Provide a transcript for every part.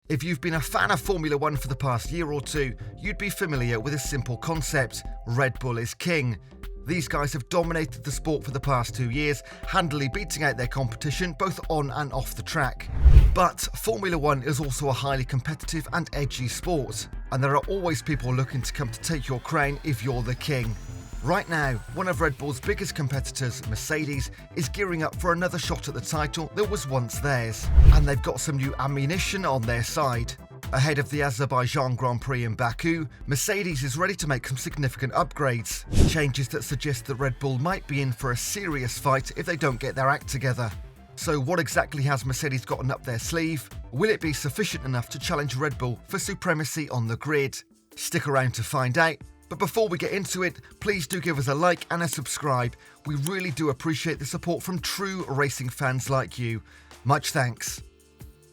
If you've been a fan of Formula One for the past year or two, you'd be familiar with a simple concept: Red Bull is king. These guys have dominated the sport for the past 2 years, handily beating out their competition both on and off the track. But Formula One is also a highly competitive and edgy sport, and there are always people looking to come to take your crown if you're the king. Right now, one of Red Bull's biggest competitors, Mercedes, is gearing up for another shot at the title that was once theirs, and they've got some new ammunition on their side. Ahead of the Azerbaijan Grand Prix in Baku, Mercedes is ready to make some significant upgrades, changes that suggest that Red Bull might be in for a serious fight if they don't get their act together. So what exactly has Mercedes gotten up their sleeve? Will it be sufficient enough to challenge Red Bull for supremacy on the grid? Stick around to find out. But before we get into it, please do give us a like and a subscribe. We really do appreciate the support from true racing fans like you. Much thanks.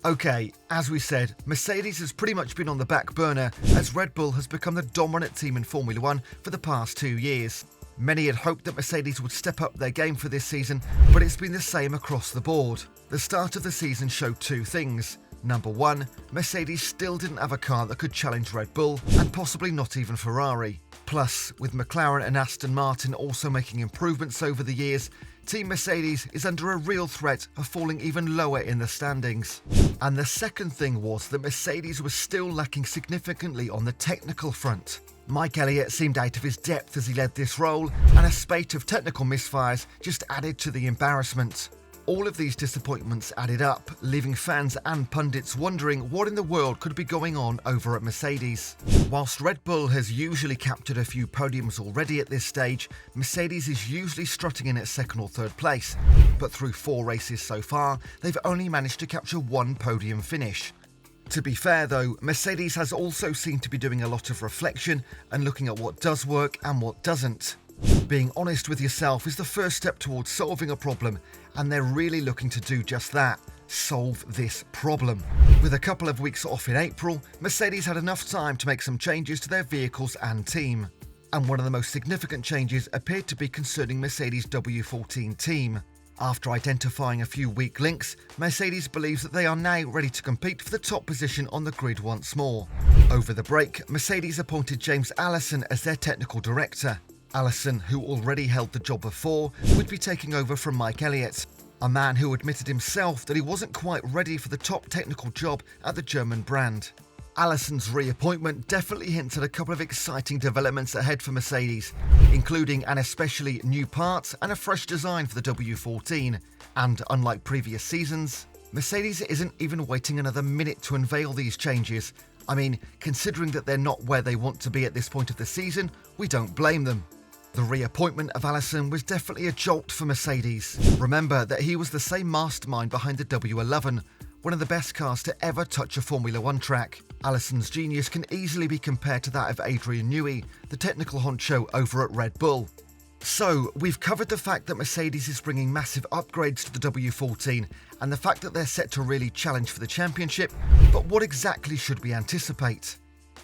Okay, as we said, Mercedes has pretty much been on the back burner as Red Bull has become the dominant team in Formula One for the past 2 years. Many had hoped that Mercedes would step up their game for this season, but it's been the same across the board. The start of the season showed 2 things. Number 1, Mercedes still didn't have a car that could challenge Red Bull, and possibly not even Ferrari. Plus, with McLaren and Aston Martin also making improvements over the years, Team Mercedes is under a real threat of falling even lower in the standings. And the second thing was that Mercedes was still lacking significantly on the technical front. Mike Elliott seemed out of his depth as he led this role, and a spate of technical misfires just added to the embarrassment. All of these disappointments added up, leaving fans and pundits wondering what in the world could be going on over at Mercedes. Whilst Red Bull has usually captured a few podiums already at this stage, Mercedes is usually strutting in at 2nd or 3rd place, but through 4 races so far, they've only managed to capture 1 podium finish. To be fair though, Mercedes has also seemed to be doing a lot of reflection and looking at what does work and what doesn't. Being honest with yourself is the first step towards solving a problem, and they're really looking to do just that: solve this problem. With a couple of weeks off in April, Mercedes had enough time to make some changes to their vehicles and team. And one of the most significant changes appeared to be concerning Mercedes' W14 team. After identifying a few weak links, Mercedes believes that they are now ready to compete for the top position on the grid once more. Over the break, Mercedes appointed James Allison as their technical director. Allison, who already held the job before, would be taking over from Mike Elliott, a man who admitted himself that he wasn't quite ready for the top technical job at the German brand. Allison's reappointment definitely hints at a couple of exciting developments ahead for Mercedes, including an especially new part and a fresh design for the W14. And unlike previous seasons, Mercedes isn't even waiting another minute to unveil these changes. I mean, considering that they're not where they want to be at this point of the season, we don't blame them. The reappointment of Allison was definitely a jolt for Mercedes. Remember that he was the same mastermind behind the W11, one of the best cars to ever touch a Formula One track. Allison's genius can easily be compared to that of Adrian Newey, the technical honcho over at Red Bull. So, we've covered the fact that Mercedes is bringing massive upgrades to the W14 and the fact that they're set to really challenge for the championship, but what exactly should we anticipate?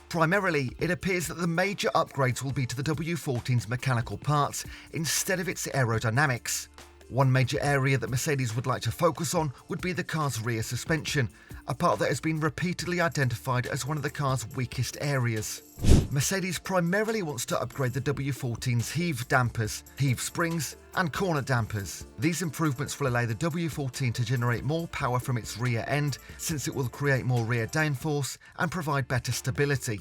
Primarily, it appears that the major upgrades will be to the W14's mechanical parts instead of its aerodynamics. One major area that Mercedes would like to focus on would be the car's rear suspension, a part that has been repeatedly identified as one of the car's weakest areas. Mercedes primarily wants to upgrade the W14's heave dampers, heave springs, and corner dampers. These improvements will allow the W14 to generate more power from its rear end, since it will create more rear downforce and provide better stability.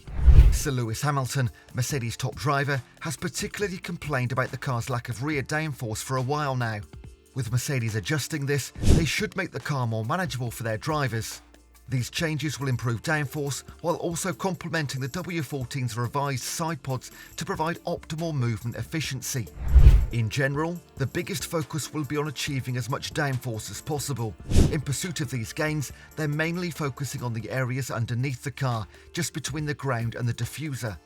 Sir Lewis Hamilton, Mercedes' top driver, has particularly complained about the car's lack of rear downforce for a while now. With Mercedes adjusting this, they should make the car more manageable for their drivers. These changes will improve downforce while also complementing the W14's revised side pods to provide optimal movement efficiency. In general, the biggest focus will be on achieving as much downforce as possible. In pursuit of these gains, they're mainly focusing on the areas underneath the car, just between the ground and the diffuser.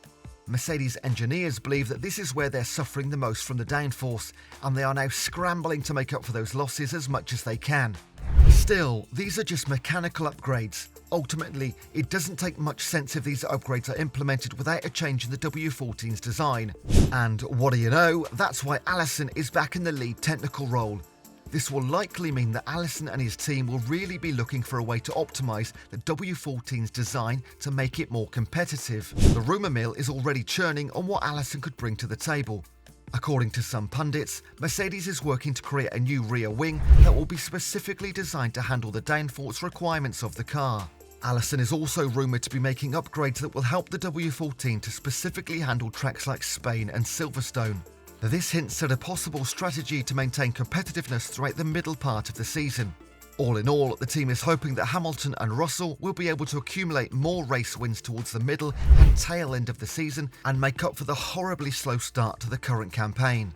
Mercedes engineers believe that this is where they're suffering the most from the downforce, and they are now scrambling to make up for those losses as much as they can. Still, these are just mechanical upgrades. Ultimately, it doesn't take much sense if these upgrades are implemented without a change in the W14's design. And what do you know, that's why Allison is back in the lead technical role. This will likely mean that Allison and his team will really be looking for a way to optimise the W14's design to make it more competitive. The rumour mill is already churning on what Allison could bring to the table. According to some pundits, Mercedes is working to create a new rear wing that will be specifically designed to handle the downforce requirements of the car. Allison is also rumoured to be making upgrades that will help the W14 to specifically handle tracks like Spain and Silverstone. This hints at a possible strategy to maintain competitiveness throughout the middle part of the season. All in all, the team is hoping that Hamilton and Russell will be able to accumulate more race wins towards the middle and tail end of the season and make up for the horribly slow start to the current campaign.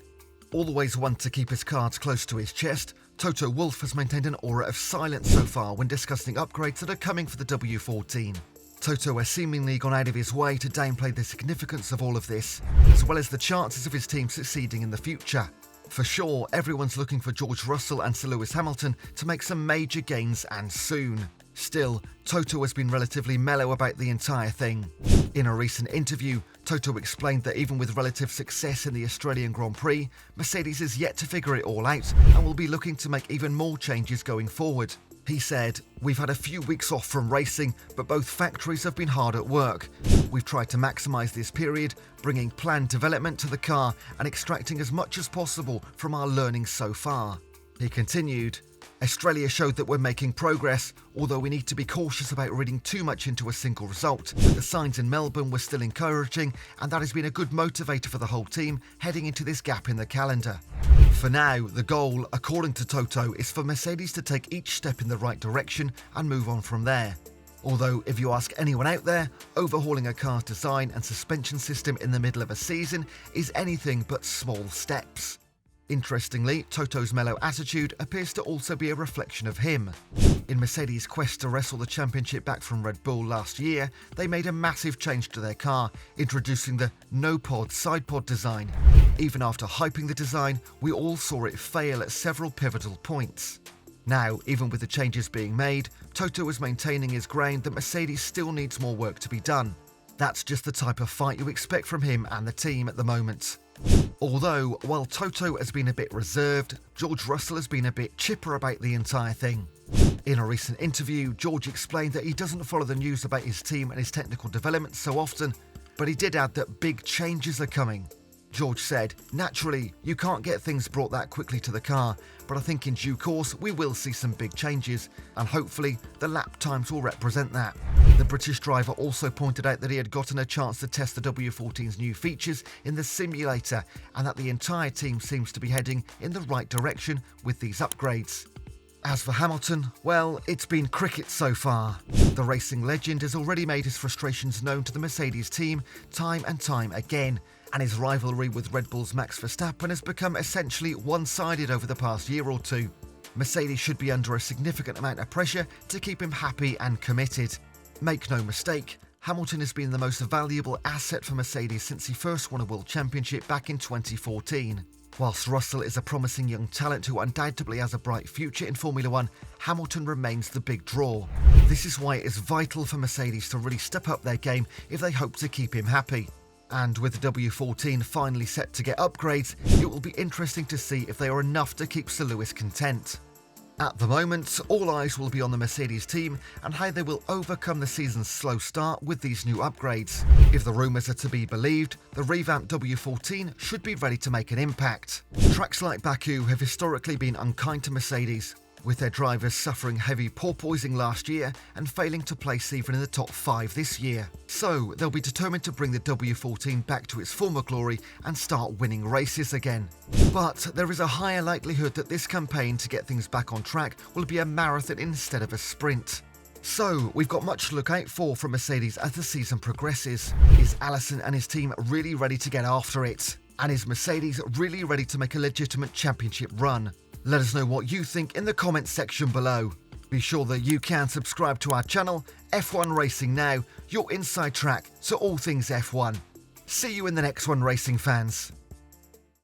Always one to keep his cards close to his chest, Toto Wolff has maintained an aura of silence so far when discussing upgrades that are coming for the W14. Toto has seemingly gone out of his way to downplay the significance of all of this, as well as the chances of his team succeeding in the future. For sure, everyone's looking for George Russell and Sir Lewis Hamilton to make some major gains and soon. Still, Toto has been relatively mellow about the entire thing. In a recent interview, Toto explained that even with relative success in the Australian Grand Prix, Mercedes is yet to figure it all out and will be looking to make even more changes going forward. He said, "We've had a few weeks off from racing, but both factories have been hard at work. We've tried to maximise this period, bringing planned development to the car and extracting as much as possible from our learnings so far." He continued, "Australia showed that we're making progress, although we need to be cautious about reading too much into a single result. But the signs in Melbourne were still encouraging, and that has been a good motivator for the whole team heading into this gap in the calendar." For now, the goal, according to Toto, is for Mercedes to take each step in the right direction and move on from there. Although, if you ask anyone out there, overhauling a car's design and suspension system in the middle of a season is anything but small steps. Interestingly, Toto's mellow attitude appears to also be a reflection of him. In Mercedes' quest to wrestle the championship back from Red Bull last year, they made a massive change to their car, introducing the no-pod side-pod design. Even after hyping the design, we all saw it fail at several pivotal points. Now, even with the changes being made, Toto is maintaining his ground that Mercedes still needs more work to be done. That's just the type of fight you expect from him and the team at the moment. Although, while Toto has been a bit reserved, George Russell has been a bit chipper about the entire thing. In a recent interview, George explained that he doesn't follow the news about his team and his technical development so often, but he did add that big changes are coming. George said, "Naturally, you can't get things brought that quickly to the car, but I think in due course we will see some big changes, and hopefully the lap times will represent that." The British driver also pointed out that he had gotten a chance to test the W14's new features in the simulator, and that the entire team seems to be heading in the right direction with these upgrades. As for Hamilton, well, it's been cricket so far. The racing legend has already made his frustrations known to the Mercedes team time and time again, and his rivalry with Red Bull's Max Verstappen has become essentially one-sided over the past year or two. Mercedes should be under a significant amount of pressure to keep him happy and committed. Make no mistake, Hamilton has been the most valuable asset for Mercedes since he first won a World Championship back in 2014. Whilst Russell is a promising young talent who undoubtedly has a bright future in Formula One, Hamilton remains the big draw. This is why it is vital for Mercedes to really step up their game if they hope to keep him happy. And with the W14 finally set to get upgrades, it will be interesting to see if they are enough to keep Sir Lewis content. At the moment, all eyes will be on the Mercedes team and how they will overcome the season's slow start with these new upgrades. If the rumours are to be believed, the revamped W14 should be ready to make an impact. Tracks like Baku have historically been unkind to Mercedes, with their drivers suffering heavy porpoising last year and failing to place even in the top 5 this year. So they'll be determined to bring the W14 back to its former glory and start winning races again. But there is a higher likelihood that this campaign to get things back on track will be a marathon instead of a sprint. So, we've got much to look out for from Mercedes as the season progresses. Is Allison and his team really ready to get after it? And is Mercedes really ready to make a legitimate championship run? Let us know what you think in the comments section below. Be sure that you can subscribe to our channel, F1 Racing Now, your inside track to all things F1. See you in the next one, racing fans.